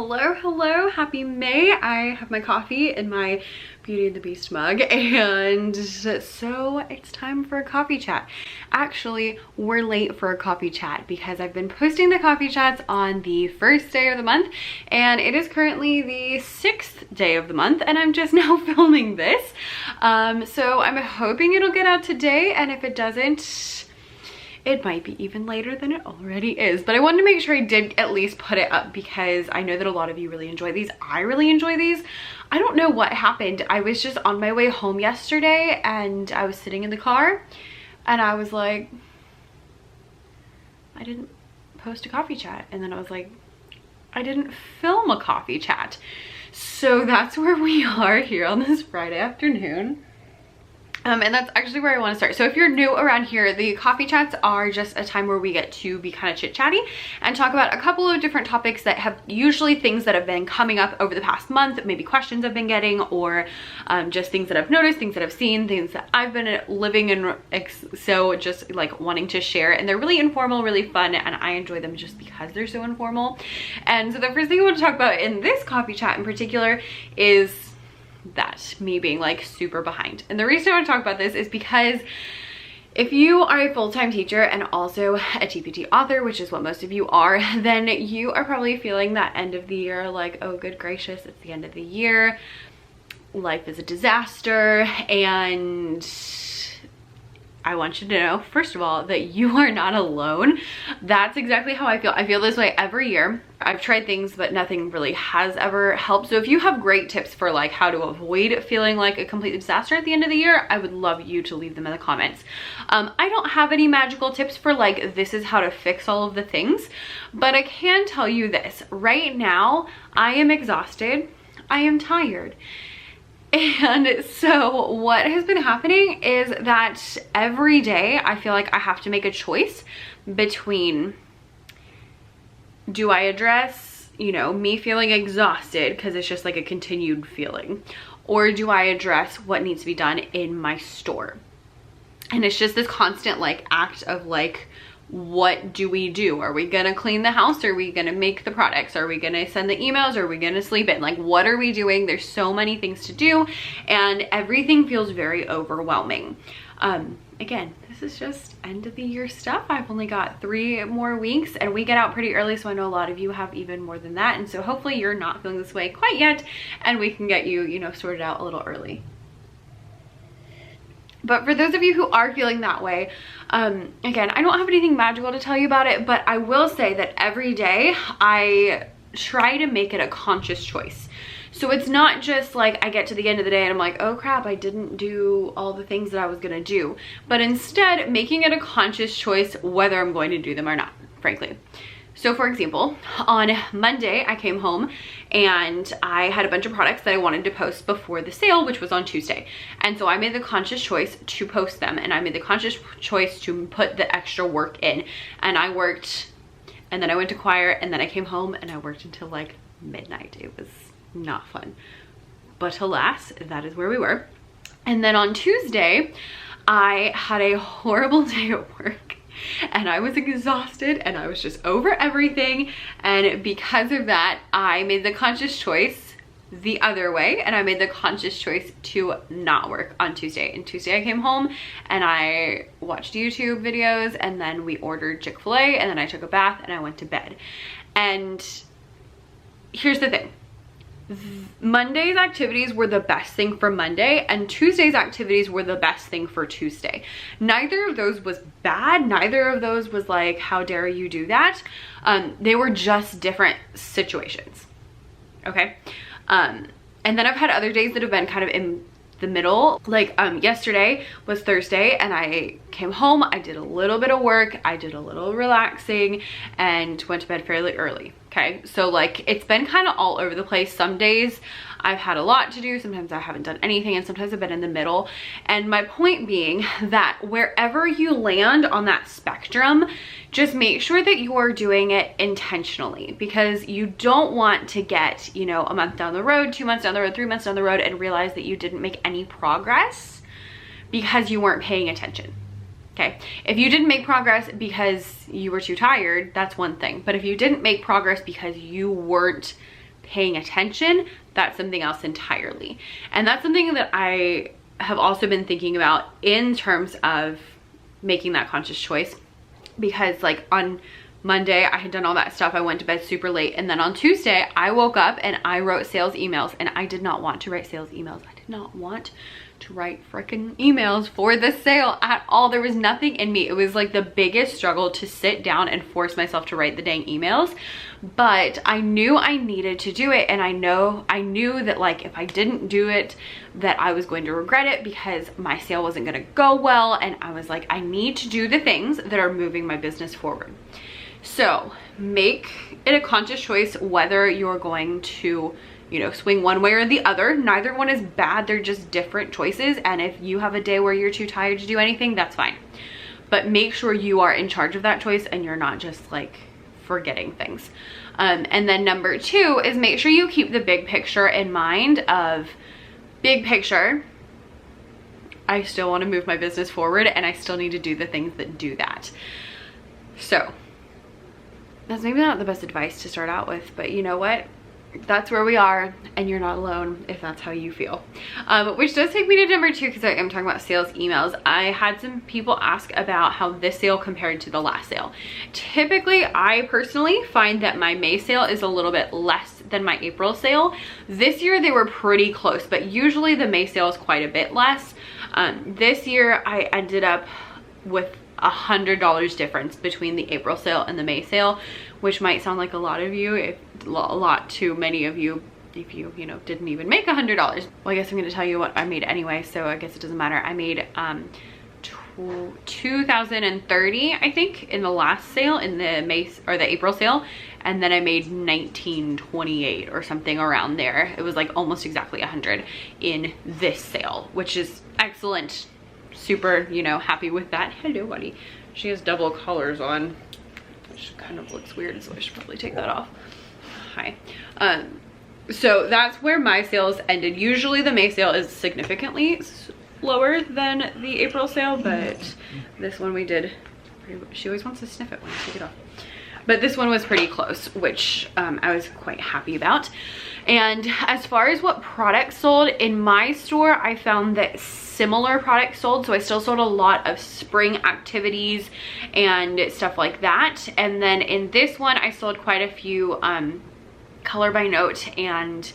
Hello, happy May. I have my coffee in my Beauty and the Beast mug, and so it's time for a coffee chat. Actually, we're late for a coffee chat because I've been posting the coffee chats on the first day of the month, and it is currently the 6th day of the month, and I'm just now filming this. So I'm hoping it'll get out today, and if it doesn't, it might be even later than it already is. But I wanted to make sure I did at least put it up because I know that a lot of you really enjoy these. I really enjoy these. I don't know what happened. I was just on my way home yesterday and I was sitting in the car and I was like, I didn't post a coffee chat. And then I was like, I didn't film a coffee chat. So that's where we are here on this Friday afternoon. And that's actually where I want to start. So if you're new around here, the coffee chats are just a time where we get to be kind of chit-chatty and talk about a couple of different topics that have usually things that have been coming up over the past month, maybe questions I've been getting, or just things that I've noticed, things that I've seen, things that I've been living in, so just like wanting to share. And they're really informal, really fun, and I enjoy them just because they're so informal. And so the first thing I want to talk about in this coffee chat in particular is that me being like super behind. And the reason I want to talk about this is because if you are a full-time teacher and also a TPT author, which is what most of you are, then you are probably feeling that end of the year like, oh good gracious, it's the end of the year, life is a disaster. And I want you to know, first of all, that you are not alone. That's exactly how I feel. I feel this way every year. I've tried things, but nothing really has ever helped. So if you have great tips for like how to avoid feeling like a complete disaster at the end of the year, I would love you to leave them in the comments. I don't have any magical tips for like, this is how to fix all of the things, but I can tell you this. Right now, I am exhausted. I am tired. And so what has been happening is that every day I feel like I have to make a choice between, do I address, you know, me feeling exhausted because it's just like a continued feeling, or do I address what needs to be done in my store? And it's just this constant like act of like, what do we do? Are we gonna clean the house? Are we gonna make the products? Are we gonna send the emails? Are we gonna sleep in? Like, what are we doing? There's so many things to do and everything feels very overwhelming. Again, this is just end of the year stuff. I've only got 3 more weeks and we get out pretty early, so I know a lot of you have even more than that. And so hopefully you're not feeling this way quite yet and we can get you, you know, sorted out a little early. But for those of you who are feeling that way, again, I don't have anything magical to tell you about it, but I will say that every day I try to make it a conscious choice. So it's not just like I get to the end of the day and I'm like, oh crap, I didn't do all the things that I was gonna do. But instead, making it a conscious choice whether I'm going to do them or not, frankly. So for example, on Monday, I came home and I had a bunch of products that I wanted to post before the sale, which was on Tuesday. And so I made the conscious choice to post them, and I made the conscious choice to put the extra work in. And I worked, and then I went to choir, and then I came home and I worked until like midnight. It was not fun. But alas, that is where we were. And then on Tuesday, I had a horrible day at work. And I was exhausted and I was just over everything, and because of that I made the conscious choice the other way, and I made the conscious choice to not work on Tuesday. And Tuesday I came home and I watched YouTube videos, and then we ordered Chick-fil-A, and then I took a bath and I went to bed. And here's the thing. Monday's activities were the best thing for Monday, and Tuesday's activities were the best thing for Tuesday. Neither of those was bad. Neither of those was like, how dare you do that? They were just different situations. Okay. And then I've had other days that have been kind of in the middle. Like yesterday was Thursday and I came home, I did a little bit of work, I did a little relaxing, and went to bed fairly early. Okay, so like it's been kind of all over the place. Some days I've had a lot to do, sometimes I haven't done anything, and sometimes I've been in the middle. And my point being that wherever you land on that spectrum, just make sure that you are doing it intentionally, because you don't want to get, you know, a month down the road, 2 months down the road, 3 months down the road and realize that you didn't make any progress because you weren't paying attention. Okay, if you didn't make progress because you were too tired, that's one thing. But if you didn't make progress because you weren't paying attention, that's something else entirely. And that's something that I have also been thinking about in terms of making that conscious choice, because like on Monday I had done all that stuff, I went to bed super late, and then on Tuesday I woke up and I wrote sales emails, and I did not want to write sales emails. I did not want to write freaking emails for this sale at all. There was nothing in me. It was like the biggest struggle to sit down and force myself to write the dang emails, but I knew I needed to do it, and I knew that like if I didn't do it that I was going to regret it because my sale wasn't going to go well, and I was like, I need to do the things that are moving my business forward. So make it a conscious choice whether you're going to, you know, swing one way or the other. Neither one is bad, they're just different choices. And if you have a day where you're too tired to do anything, that's fine. But make sure you are in charge of that choice and you're not just like forgetting things. And then number 2 is make sure you keep the big picture in mind of big picture. I still want to move my business forward and I still need to do the things that do that. So that's maybe not the best advice to start out with, but you know what? That's where we are, and you're not alone if that's how you feel. Which does take me to number 2, because I am talking about sales emails. I had some people ask about how this sale compared to the last sale. Typically, I personally find that my May sale is a little bit less than my April sale. This year they were pretty close, but usually the May sale is quite a bit less. This year I ended up with $100 difference between the April sale and the May sale, which might sound like a lot of you, a lot to many of you if you know, didn't even make $100. Well, I guess I'm going to tell you what I made anyway, so I guess it doesn't matter. I made 2,030, I think, in the last sale, in the May or the April sale, and then I made 1928 or something around there. It was like almost exactly 100 in this sale, which is excellent. Super, you know, happy with that. Hello, buddy. She has double collars on, which kind of looks weird, so I should probably take that off. Hi. So that's where my sales ended. Usually the May sale is significantly lower than the April sale, but this one we did. She always wants to sniff it when I take it off. But this one was pretty close, which I was quite happy about. And as far as what products sold, in my store, I found that similar products sold. So I still sold a lot of spring activities and stuff like that. And then in this one, I sold quite a few color by note and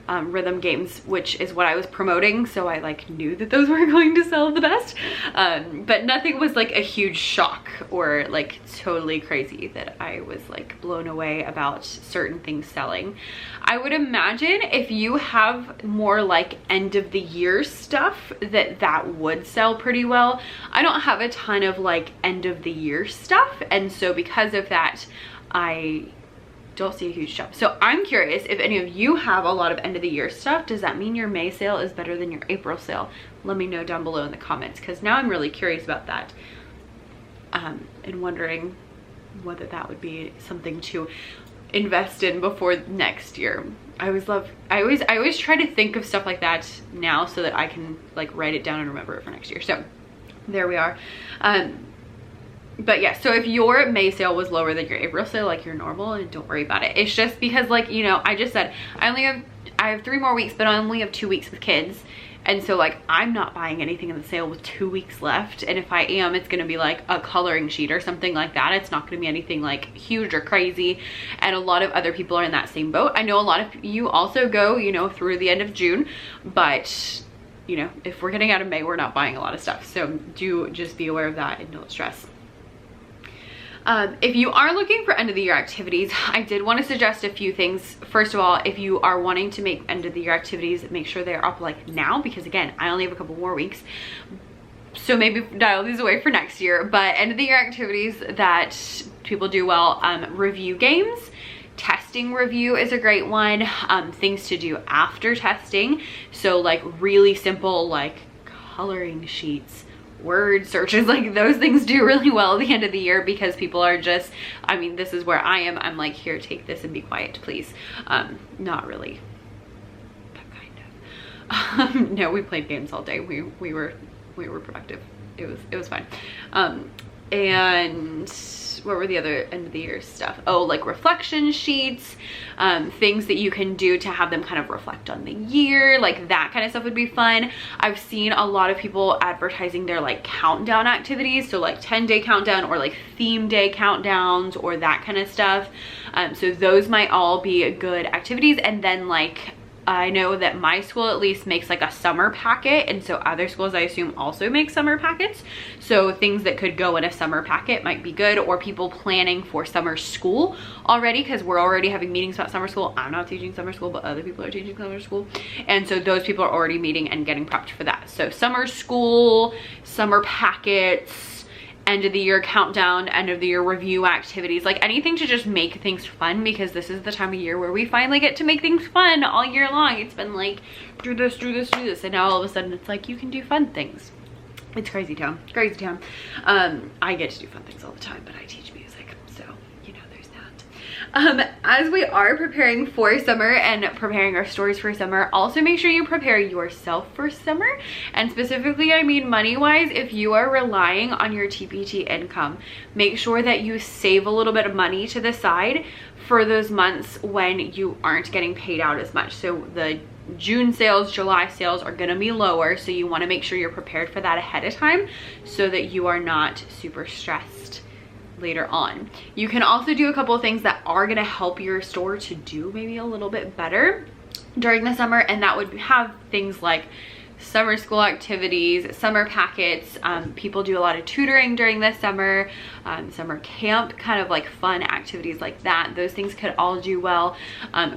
rhythm games, which is what I was promoting, so I like knew that those were going to sell the best, but nothing was like a huge shock or like totally crazy that I was like blown away about certain things selling. I would imagine if you have more like end of the year stuff that would sell pretty well. I don't have a ton of like end of the year stuff, and so because of that I don't see a huge jump. So I'm curious if any of you have a lot of end of the year stuff. Does that mean your May sale is better than your April sale? Let me know down below in the comments, because now I'm really curious about that, and wondering whether that would be something to invest in before next year. I always try to think of stuff like that now so that I can like write it down and remember it for next year. So there we are. But yeah, so if your May sale was lower than your April sale, like your normal, and don't worry about it. It's just because, like, you know, I just said I have 3 more weeks, but I only have 2 weeks with kids. And so like I'm not buying anything in the sale with 2 weeks left. And if I am, it's gonna be like a coloring sheet or something like that. It's not gonna be anything like huge or crazy. And a lot of other people are in that same boat. I know a lot of you also go, you know, through the end of June, but you know, if we're getting out of May, we're not buying a lot of stuff. So do just be aware of that and don't stress. If you are looking for end of the year activities, I did want to suggest a few things. First of all, if you are wanting to make end of the year activities, make sure they're up like now, because again, I only have a couple more weeks. So maybe dial these away for next year. But end of the year activities that people do well, review games. Testing review is a great one. Things to do after testing. So like really simple like coloring sheets, word searches, like those things do really well at the end of the year, because people are just, I mean, this is where I am. I'm like, here, take this and be quiet, please. Not really, but kind of. No, we played games all day. We were productive. It was fun. and what were the other end of the year stuff? Oh, like reflection sheets, things that you can do to have them kind of reflect on the year, like that kind of stuff would be fun. I've seen a lot of people advertising their like countdown activities, so like 10-day countdown or like theme day countdowns or that kind of stuff. So those might all be good activities. And then like I know that my school at least makes like a summer packet, and so other schools I assume also make summer packets. So things that could go in a summer packet might be good, or people planning for summer school already, because we're already having meetings about summer school. I'm not teaching summer school, but other people are teaching summer school, and so those people are already meeting and getting prepped for that. So summer school, summer packets, end of the year countdown, end of the year review activities, like anything to just make things fun, because this is the time of year where we finally get to make things fun all year long. It's been like do this, do this, do this, and now all of a sudden it's like you can do fun things. It's crazy town, crazy town. I get to do fun things all the time, but I teach music, so you know there's that. As we are preparing for summer and preparing our stories for summer, also make sure you prepare yourself for summer. And specifically, I mean money-wise, if you are relying on your TPT income, make sure that you save a little bit of money to the side for those months when you aren't getting paid out as much. So the June sales, July sales are gonna be lower, so you wanna make sure you're prepared for that ahead of time so that you are not super stressed later on. You can also do a couple of things that are going to help your store to do maybe a little bit better during the summer, and that would have things like summer school activities, summer packets. People do a lot of tutoring during the summer, summer camp, kind of like fun activities like that. Those things could all do well.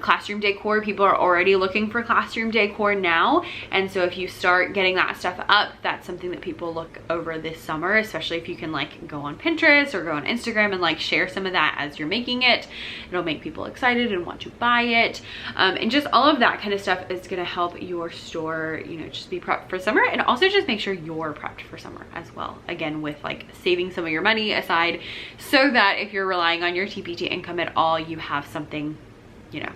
Classroom decor, people are already looking for classroom decor now, and so if you start getting that stuff up, that's something that people look over this summer, especially if you can like go on Pinterest or go on Instagram and like share some of that as you're making it. It'll make people excited and want to buy it, and just all of that kind of stuff is going to help your store, you know, just be prepped for summer, and also just make sure you're prepped for summer as well, again with like saving some of your money aside so that if you're relying on your TPT income at all, you have something, you know,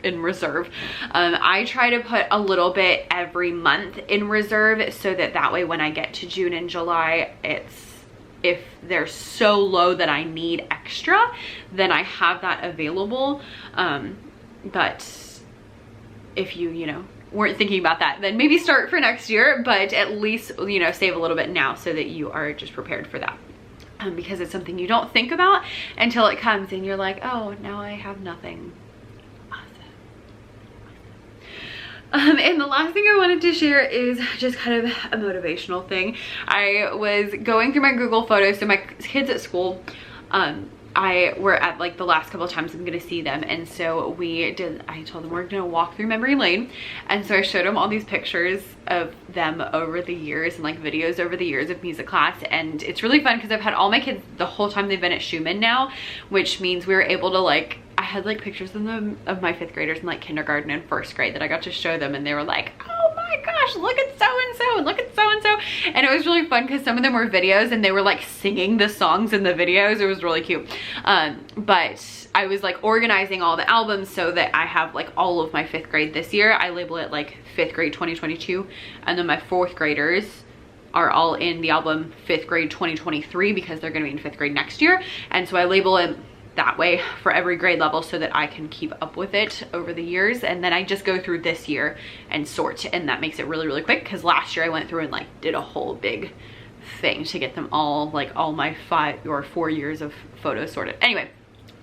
in reserve. I try to put a little bit every month in reserve so that way when I get to June and July, if they're so low that I need extra, then I have that available. But if you know, weren't thinking about that, then maybe start for next year, but at least, you know, save a little bit now so that you are just prepared for that. Because it's something you don't think about until it comes and you're like, oh, now I have nothing. Awesome. And the last thing I wanted to share is just kind of a motivational thing. I was going through my Google Photos, so my kids at school, we're at like the last couple of times I'm gonna see them, and so I told them we're gonna walk through memory lane, and so I showed them all these pictures of them over the years and like videos over the years of music class. And it's really fun because I've had all my kids the whole time they've been at Schumann now, which means we were able to like, I had like pictures of them of my 5th graders in like kindergarten and 1st grade that I got to show them, and they were like, oh my gosh, look at so-and-so, look at so-and-so. And it was really fun because some of them were videos and they were like singing the songs in the videos. It was really cute. But I was like organizing all the albums so that I have like all of my 5th grade this year. I label it like 5th grade 2022, and then my 4th graders are all in the album 5th grade 2023 because they're going to be in 5th grade next year. And so I label it that way for every grade level so that I can keep up with it over the years. And then I just go through this year and sort, and that makes it really, really quick, because last year I went through and like did a whole big thing to get them all, like all my 5 or 4 years of photos sorted. Anyway,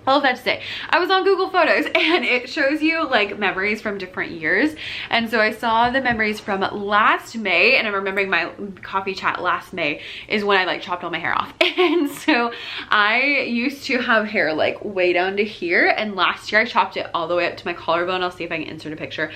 all of that to say, I was on Google Photos and it shows you like memories from different years. And so I saw the memories from last May, and I'm remembering my coffee chat last May is when I like chopped all my hair off. And so I used to have hair like way down to here, and last year I chopped it all the way up to my collarbone. I'll see if I can insert a picture.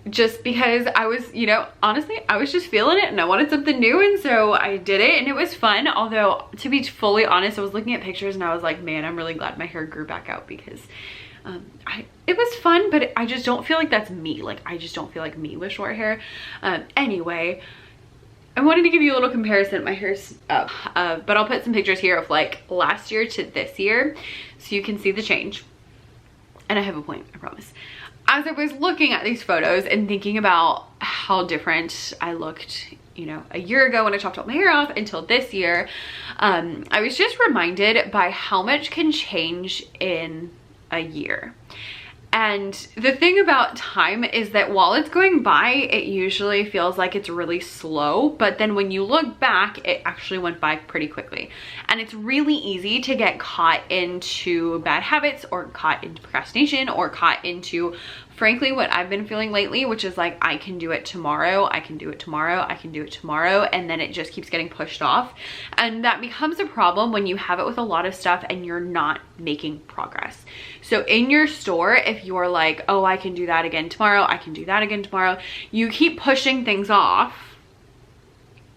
Just because I was, you know, honestly, I was just feeling it and I wanted something new, and so I did it, and it was fun. Although, to be fully honest, I was looking at pictures and I was like, man, I'm really glad my hair grew back out, because it was fun, but I just don't feel like that's me. Like, I just don't feel like me with short hair. Anyway, I wanted to give you a little comparison. My hair's up, but I'll put some pictures here of like last year to this year so you can see the change. And I have a point, I promise. As I was looking at these photos and thinking about how different I looked you know, a year ago when I chopped all my hair off until this year, I was just reminded by how much can change in a year. And the thing about time is that while it's going by, it usually feels like it's really slow, but then when you look back, it actually went by pretty quickly. And it's really easy to get caught into bad habits, or caught into procrastination, or caught into, frankly, what I've been feeling lately, which is like, I can do it tomorrow, I can do it tomorrow, I can do it tomorrow, and then it just keeps getting pushed off. And that becomes a problem when you have it with a lot of stuff and you're not making progress. So in your store, if you're like, oh, I can do that again tomorrow, I can do that again tomorrow, you keep pushing things off,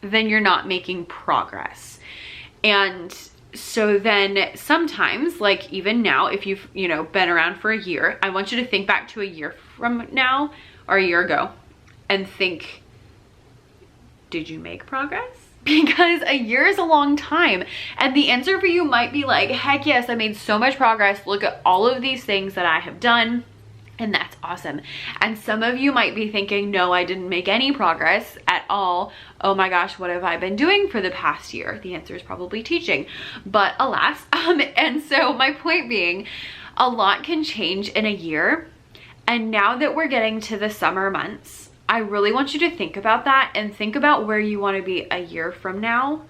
then you're not making progress. And so then sometimes, like even now, if you've, you know, been around for a year, I want you to think back to a year from now or a year ago and think, did you make progress? Because a year is a long time. And the answer for you might be like, heck yes, I made so much progress. Look at all of these things that I have done. And that's awesome. And some of you might be thinking, no, I didn't make any progress at all. Oh my gosh, what have I been doing for the past year? The answer is probably teaching, but alas. And so my point being, a lot can change in a year. And now that we're getting to the summer months, I really want you to think about that and think about where you want to be a year from now.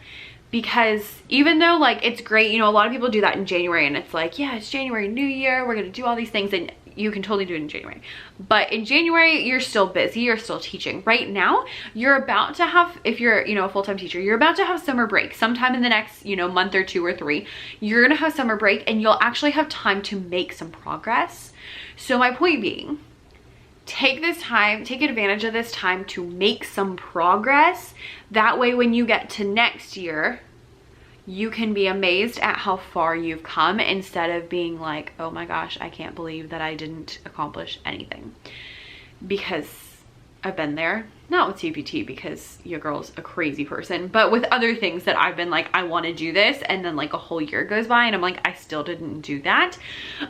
Because even though like it's great, you know, a lot of people do that in January and it's like, yeah, it's January, new year, we're going to do all these things, and you can totally do it in January. But in January, you're still busy, you're still teaching. Right now, you're about to have, if you're, you know, a full-time teacher, you're about to have summer break sometime in the next, you know, month or 2 or 3. You're going to have summer break and you'll actually have time to make some progress. So my point being, take this time, take advantage of this time to make some progress. That way, when you get to next year, you can be amazed at how far you've come instead of being like, oh my gosh, I can't believe that I didn't accomplish anything. Because I've been there, not with TPT because your girl's a crazy person, but with other things that I've been like, I want to do this, and then like a whole year goes by and I'm like, I still didn't do that.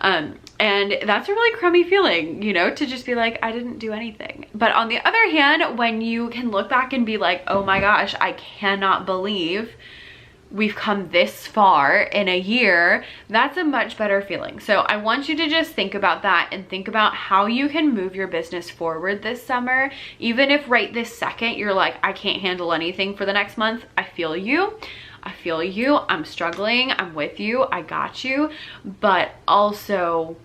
And that's a really crummy feeling, you know, to just be like, I didn't do anything. But on the other hand, when you can look back and be like, oh my gosh, I cannot believe we've come this far in a year, that's a much better feeling. So I want you to just think about that and think about how you can move your business forward this summer. Even if right this second you're like, I can't handle anything for the next month, I feel you. I feel you. I'm struggling. I'm with you. I got you. But also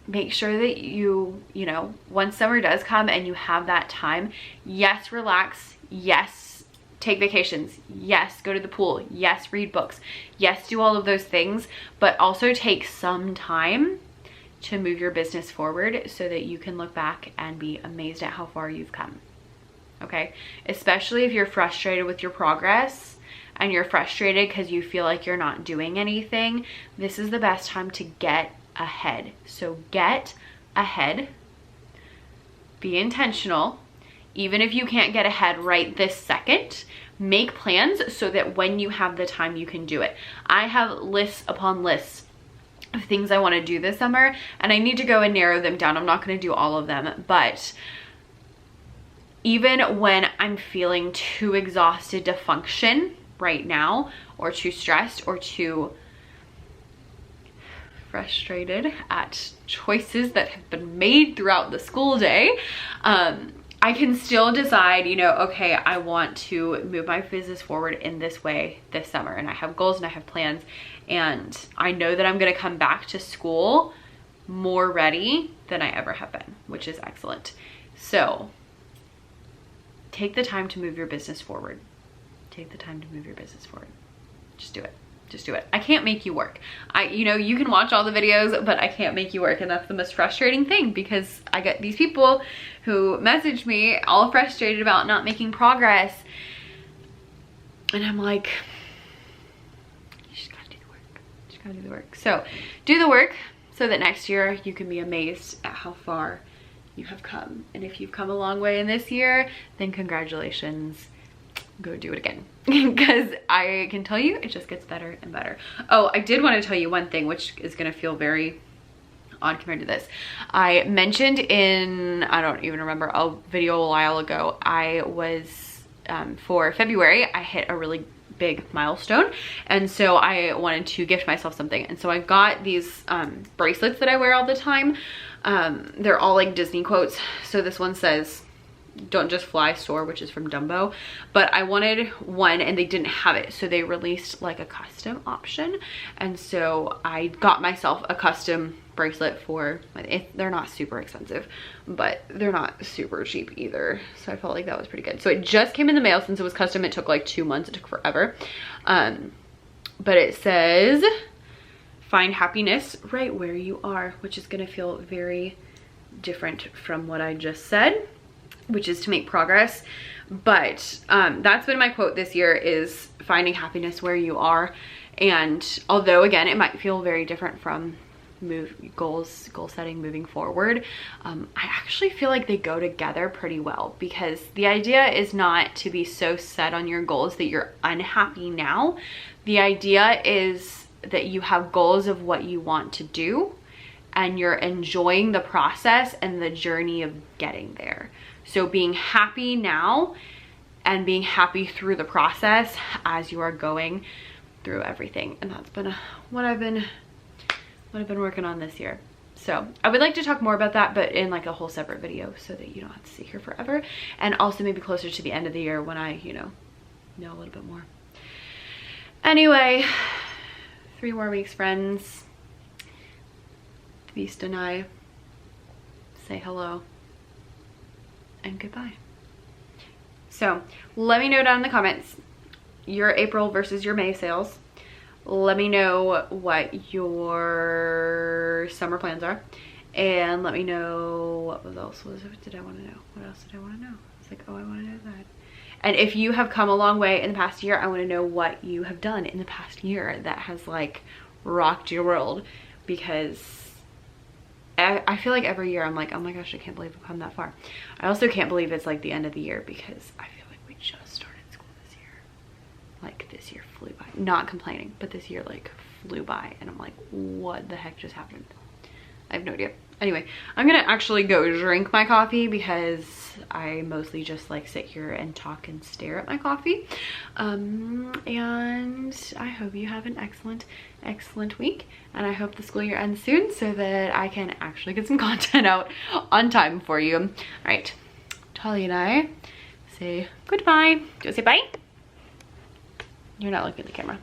make sure that you know, once summer does come and you have that time, yes, relax. Yes, take vacations. Yes, go to the pool. Yes, read books. Yes, do all of those things, but also take some time to move your business forward so that you can look back and be amazed at how far you've come. Okay? Especially if you're frustrated with your progress and you're frustrated because you feel like you're not doing anything, this is the best time to get ahead. So get ahead. Be intentional. Even if you can't get ahead right this second, make plans so that when you have the time, you can do it. I have lists upon lists of things I want to do this summer, and I need to go and narrow them down. I'm not going to do all of them, but even when I'm feeling too exhausted to function right now, or too stressed, or too frustrated at choices that have been made throughout the school day, I can still decide, you know, okay, I want to move my business forward in this way this summer, and I have goals and I have plans, and I know that I'm going to come back to school more ready than I ever have been, which is excellent. So take the time to move your business forward. Take the time to move your business forward. Just do it. Just do it. I can't make you work. You know, you can watch all the videos, but I can't make you work. And that's the most frustrating thing, because I get these people who message me all frustrated about not making progress. And I'm like, you just gotta do the work. You just gotta do the work. So do the work so that next year you can be amazed at how far you have come. And if you've come a long way in this year, then congratulations. Go do it again, because I can tell you it just gets better and better. Oh, I did want to tell you one thing, which is going to feel very odd compared to this. I mentioned in, I don't even remember, a video a while ago, I was for February, I hit a really big milestone, and so I wanted to gift myself something, and so I got these bracelets that I wear all the time. They're all like Disney quotes. So this one says, "Don't just fly, soar," which is from Dumbo, but I wanted one and they didn't have it, so they released like a custom option, and so I got myself a custom bracelet for they're not super expensive, but they're not super cheap either, so I felt like that was pretty good. So it just came in the mail. Since it was custom, it took like 2 months. It took forever, but it says, "Find happiness right where you are," which is gonna feel very different from what I just said, which is to make progress. But that's been my quote this year, is finding happiness where you are. And although again it might feel very different from goal setting moving forward, I actually feel like they go together pretty well, because the idea is not to be so set on your goals that you're unhappy now. The idea is that you have goals of what you want to do, and you're enjoying the process and the journey of getting there. So being happy now and being happy through the process as you are going through everything. And that's been what I've been working on this year. So I would like to talk more about that, but in like a whole separate video, so that you don't have to sit here forever. And also maybe closer to the end of the year when I, know a little bit more. Anyway, 3 more weeks, friends. The beast and I say hello and goodbye. So let me know down in the comments your April versus your May sales. Let me know what your summer plans are, and let me know what else did I want to know. What else did I want to know? It's like, oh, I want to know that. And if you have come a long way in the past year, I want to know what you have done in the past year that has like rocked your world, because I feel like every year I'm like, oh my gosh, I can't believe I've come that far. I also can't believe it's like the end of the year, because I feel like we just started school this year. Like this year flew by. Not complaining, but this year like flew by, and I'm like, what the heck just happened? I have no idea. Anyway, I'm gonna actually go drink my coffee, because I mostly just like sit here and talk and stare at my coffee. And I hope you have an excellent week, and I hope the school year ends soon so that I can actually get some content out on time for you. All right, Tali and I say goodbye. Do I say bye? You're not looking at the camera.